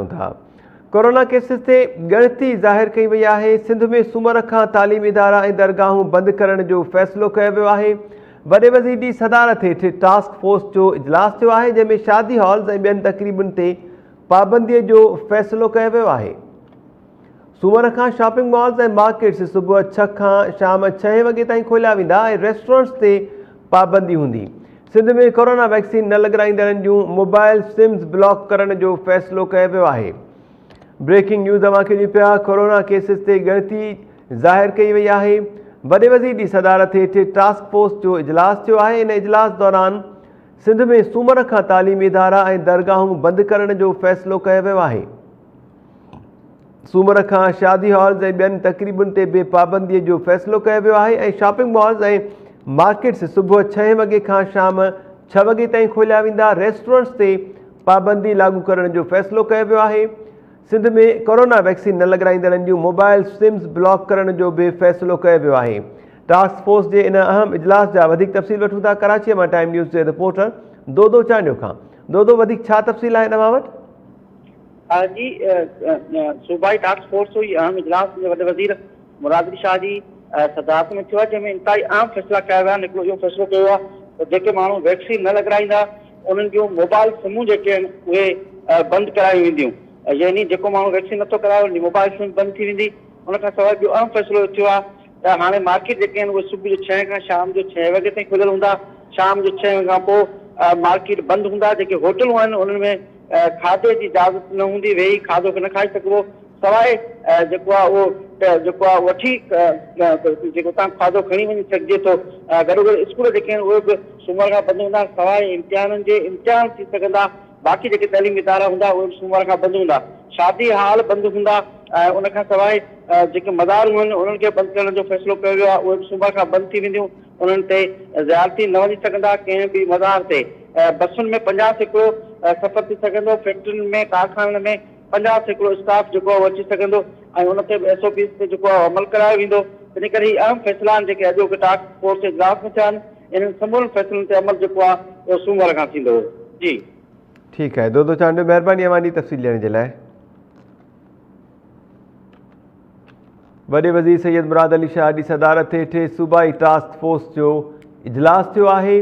था। Corona cases से ॻणती ज़ाहिर कई वई आहे। सिंध में सूमर खां तालीमी इदारा ऐं दरगाहूं बंदि करण जो फ़ैसिलो कयो वियो आहे। वॾे वज़ीर जी सदारत हेठि टास्क फोर्स जो इजलास थियो आहे, जंहिंमें शादी हॉल्स ऐं ॿियनि तक़रीबुनि ते पाबंदीअ जो फ़ैसिलो कयो वियो आहे। सूमर खां शॉपिंग मॉल्स ऐं मार्केट्स सुबुह 6 खां शाम 6 वॻे ताईं खोलिया वेंदा ऐं रेस्टोरेंट्स ते पाबंदी हूंदी। सिंध में कोरोना वैक्सीन न लॻाराईंदड़नि जूं मोबाइल सिम्स ब्लॉक करण जो फ़ैसिलो कयो वियो आहे। ब्रेकिंग न्यूज़ तव्हांखे ॾियूं पिया। कोरोना केसिस ते ॻणती ज़ाहिर कई वई आहे। वॾे वज़ीर जी सदारत हेठि टास्क फोर्स जो इजलास थियो आहे। इन इजलास दौरान सिंध में सूमर खां तालीमी इदारा ऐं दरगाहूं बंदि करण जो फ़ैसिलो कयो वियो आहे। सूमर खां शादी हॉल्स ऐं ॿियनि तक़रीबुनि ते बि पाबंदीअ जो फ़ैसिलो कयो वियो आहे ऐं शॉपिंग मॉल्स ऐं मार्केट्स सुबुह 6 वॻे खां शाम 6 वॻे ताईं खोलिया वेंदा। रेस्टोरेंट्स ते पाबंदी लागू करण जो फ़ैसिलो कयो वियो आहे। सिंध में कोरोना वैक्सीन न लॻाराईंदड़नि जूं मोबाइल सिम्स ब्लॉक करण जो बि फ़ैसिलो कयो वियो आहे। टास्क फोर्स जे इन अहम इजलास जा वधीक तफ़सील वठूं था कराचीअ मां टाइम न्यूज़ जे रिपोर्टर दोदो चांडियो खां। दोदो, वधीक छा तफ़सील आहे तव्हां वटि? जी, सूबाई टास्क फोर्स हुई अहम इजलास वॾे वज़ीर मुराद अली शाह जी सदारत में थियो आहे, जंहिंमें इंतहाई अहम फ़ैसिला कया विया आहिनि। हिकिड़ो इहो फ़ैसिलो कयो आहे त जेके माण्हू वैक्सीन न लॻाराईंदा उन्हनि जूं मोबाइल सिमूं जेके आहिनि उहे बंदि करायूं वेंदियूं। यानी जेको माण्हू वैक्सीन नथो कराए उनजी मोबाइल सिम बंदि थी वेंदी। उन खां सवाइ ॿियो अहम फ़ैसिलो थियो आहे त हाणे मार्केट जेके आहिनि उहे सुबुह जो 6 खां शाम जो 6 वॻे ताईं खुलियल हूंदा। शाम जो 6 वॻे खां पोइ मार्केट बंदि हूंदा। जेके होटलूं आहिनि उन्हनि में खाधे जी इजाज़त न हूंदी, वेही खाधो न खाई सघिबो। सवाइ जेको आहे उहो वठी जेको तव्हां खाधो खणी वञी सघिजे थो। गॾोगॾु स्कूल जेके आहिनि उहे बि सूमर खां बंदि हूंदा। सवाइ इम्तिहाननि जे इम्तिहान थी सघंदा। बाक़ी जेके तइलीमी इदारा हूंदा उहे बि सूमर खां बंदि हूंदा। शादी हॉल बंदि हूंदा। उन खां सवाइ जेके मज़ारूं आहिनि उन्हनि खे बंदि करण जो फ़ैसिलो कयो वियो आहे। उहे बि सूमर खां बंदि थी वेंदियूं। उन्हनि ते ज़्यादती न वञी सघंदा। कंहिं बि मज़ार ते बसुनि में 50% सफ़र थी सघंदो। फैक्ट्रियुनि में कारखाननि में 50% स्टाफ जेको आहे उहो अची सघंदो ऐं उन ते बि SOPs ते जेको आहे अमल करायो वेंदो। इन करे हीअ अहम फ़ैसिला आहिनि जेके अॼोके टास्क फोर्स जे इजलास में थिया आहिनि। इन्हनि समूरनि फ़ैसिलनि ते अमल जेको आहे उहो सूमर खां थींदो। जी ठीकु आहे दोदो चांडियो, महिरबानी अवानी तफ़सील ॾियण जे लाइ। वॾे वज़ीर सैयद मुराद अली शाह जी सदारत हेठि सूबाई टास्क फोर्स जो इजलास थियो आहे।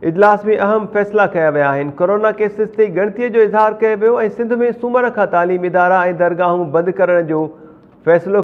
इजलास में अहम फ़ैसिला कया विया आहिनि। कोरोना केसिस ते ॻणतीअ जो इज़हार कयो वियो ऐं सिंध में सूमर खां तालीमी इदारा ऐं दरगाहूं बंदि करण जो फ़ैसिलो